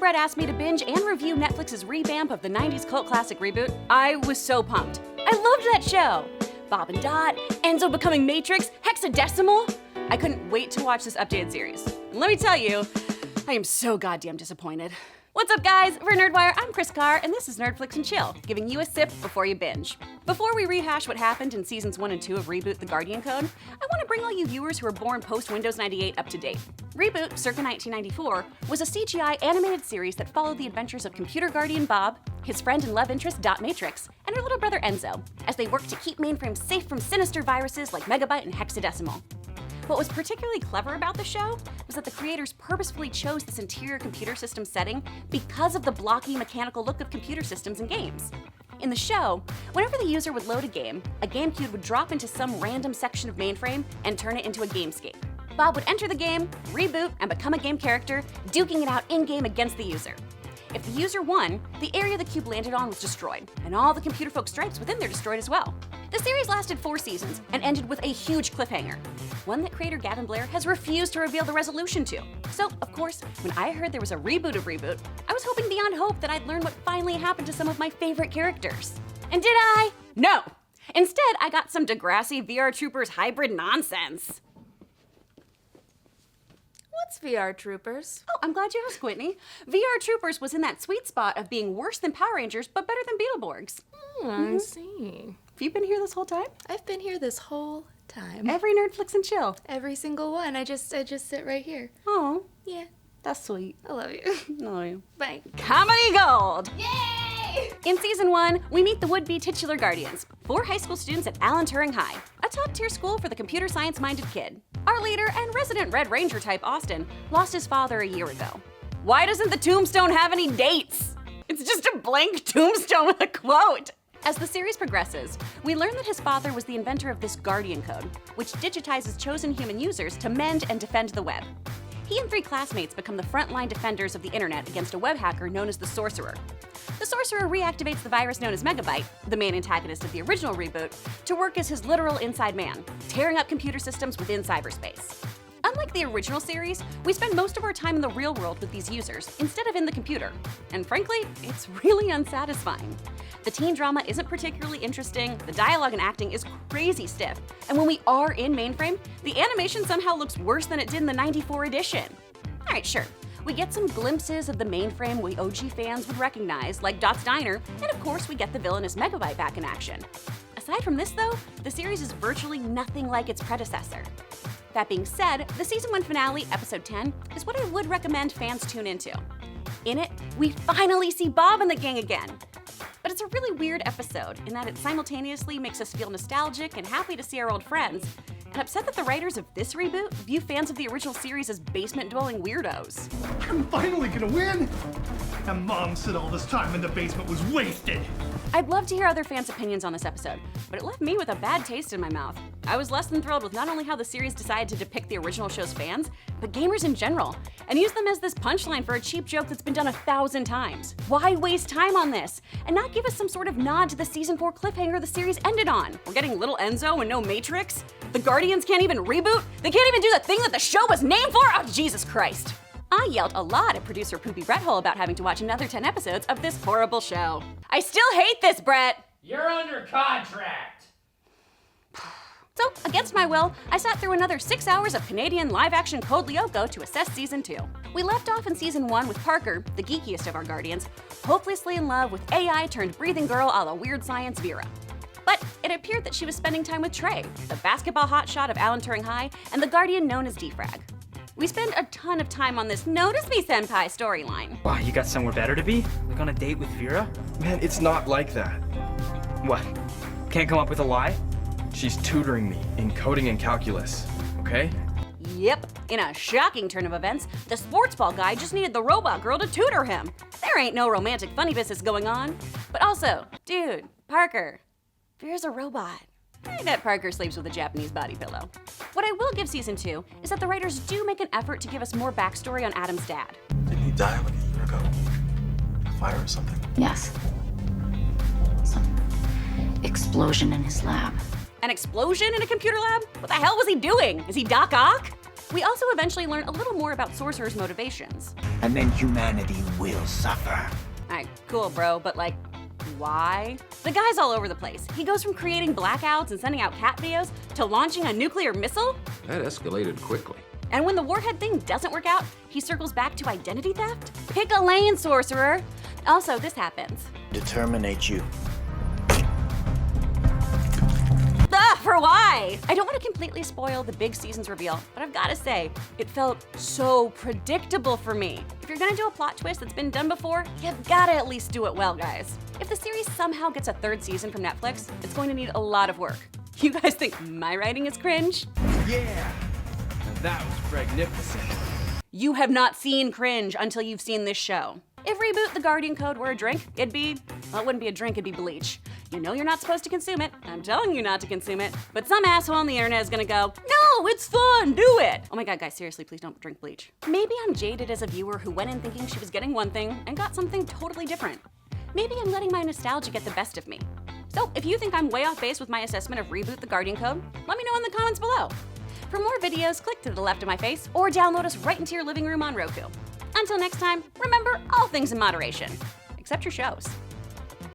Fred asked me to binge and review Netflix's revamp of the 90s cult classic ReBoot, I was so pumped. I loved that show. Bob and Dot, Enzo becoming Matrix, Hexadecimal. I couldn't wait to watch this updated series. And let me tell you, I am so goddamn disappointed. What's up, guys? For NerdWire, I'm Kris Carr, and this is Nerdflix Chill, giving you a sip before you binge. Before we rehash what happened in seasons 1 and 2 of ReBoot: The Guardian Code, I want to bring all you viewers who were born post-Windows 98 up to date. ReBoot, circa 1994, was a CGI animated series that followed the adventures of computer guardian Bob, his friend and love interest Dot Matrix, and her little brother Enzo, as they worked to keep Mainframe safe from sinister viruses like Megabyte and Hexadecimal. What was particularly clever about the show was that the creators purposefully chose this interior computer system setting because of the blocky, mechanical look of computer systems and games. In the show, whenever the user would load a game cube would drop into some random section of Mainframe and turn it into a gamescape. Bob would enter the game, reboot, and become a game character, duking it out in-game against the user. If the user won, the area the cube landed on was destroyed, and all the computer folk stripes within there destroyed as well. The series lasted 4 seasons and ended with a huge cliffhanger, one that creator Gavin Blair has refused to reveal the resolution to. So, of course, when I heard there was a reboot of ReBoot, I was hoping beyond hope that I'd learn what finally happened to some of my favorite characters. And did I? No! Instead, I got some Degrassi VR Troopers hybrid nonsense. What's VR Troopers? Oh, I'm glad you asked, Whitney. VR Troopers was in that sweet spot of being worse than Power Rangers, but better than Beetleborgs. I see. Have you been here this whole time? I've been here this whole time. Every Nerdflix and Chill. Every single one. I just sit right here. Oh, Yeah, that's sweet. I love you. I love you. Bye. Comedy Gold! Yay! In season 1, we meet the would-be titular guardians, 4 high school students at Alan Turing High, a top-tier school for the computer science-minded kid. Our leader and resident Red Ranger type Austin lost his father a year ago. Why doesn't the tombstone have any dates? It's just a blank tombstone with a quote. As the series progresses, we learn that his father was the inventor of this Guardian Code, which digitizes chosen human users to mend and defend the web. He and 3 classmates become the frontline defenders of the internet against a web hacker known as the Sorcerer. The Sorcerer reactivates the virus known as Megabyte, the main antagonist of the original ReBoot, to work as his literal inside man, tearing up computer systems within cyberspace. Unlike the original series, we spend most of our time in the real world with these users, instead of in the computer. And frankly, it's really unsatisfying. The teen drama isn't particularly interesting, the dialogue and acting is crazy stiff, and when we are in Mainframe, the animation somehow looks worse than it did in the '94 edition. Alright, sure. We get some glimpses of the Mainframe we OG fans would recognize, like Dot's Diner, and of course we get the villainous Megabyte back in action. Aside from this though, the series is virtually nothing like its predecessor. That being said, the season 1 finale, episode 10, is what I would recommend fans tune into. In it, we finally see Bob and the gang again. But it's a really weird episode in that it simultaneously makes us feel nostalgic and happy to see our old friends, and upset that the writers of this reboot view fans of the original series as basement-dwelling weirdos. I'm finally gonna win! And Mom said all this time in the basement was wasted! I'd love to hear other fans' opinions on this episode, but it left me with a bad taste in my mouth. I was less than thrilled with not only how the series decided to depict the original show's fans, but gamers in general, and use them as this punchline for a cheap joke that's been done 1,000 times. Why waste time on this? And not give us some sort of nod to the season 4 cliffhanger the series ended on? We're getting little Enzo and no Matrix? The Guardians can't even reboot? They can't even do the thing that the show was named for? Oh, Jesus Christ. I yelled a lot at producer Poopy Bretthole about having to watch another 10 episodes of this horrible show. I still hate this, Brett! You're under contract! So, against my will, I sat through another 6 hours of Canadian live-action Code Lyoko to assess season 2. We left off in season 1 with Parker, the geekiest of our guardians, hopelessly in love with AI-turned-breathing girl a la Weird Science Vera. But it appeared that she was spending time with Trey, the basketball hotshot of Alan Turing High, and the guardian known as Defrag. We spend a ton of time on this Notice Me Senpai storyline. Wow, you got somewhere better to be? Like on a date with Vera? Man, it's not like that. What? Can't come up with a lie? She's tutoring me in coding and calculus, okay? Yep, in a shocking turn of events, the sports ball guy just needed the robot girl to tutor him. There ain't no romantic funny business going on. But also, dude, Parker, Vera's a robot. I bet Parker sleeps with a Japanese body pillow. What I will give season 2 is that the writers do make an effort to give us more backstory on Adam's dad. Didn't he die like a year ago? A fire or something? Yes. Some explosion in his lab. An explosion in a computer lab? What the hell was he doing? Is he Doc Ock? We also eventually learn a little more about Sorcerer's motivations. And then humanity will suffer. Alright, cool, bro, but like, why? The guy's all over the place. He goes from creating blackouts and sending out cat videos to launching a nuclear missile. That escalated quickly. And when the warhead thing doesn't work out, he circles back to identity theft? Pick a lane, Sorcerer! Also, this happens. Determinate you. For why? I don't want to completely spoil the big season's reveal, but I've got to say, it felt so predictable for me. If you're gonna do a plot twist that's been done before, you've gotta at least do it well, guys. If the series somehow gets a third season from Netflix, it's going to need a lot of work. You guys think my writing is cringe? Yeah! That was magnificent. You have not seen cringe until you've seen this show. If ReBoot the Guardian Code were a drink, well, it wouldn't be a drink, it'd be bleach. You know you're not supposed to consume it. I'm telling you not to consume it. But some asshole on the internet is gonna go, no, it's fun, do it. Oh my God, guys, seriously, please don't drink bleach. Maybe I'm jaded as a viewer who went in thinking she was getting one thing and got something totally different. Maybe I'm letting my nostalgia get the best of me. So if you think I'm way off base with my assessment of ReBoot the Guardian Code, let me know in the comments below. For more videos, click to the left of my face or download us right into your living room on Roku. Until next time, remember all things in moderation, except your shows.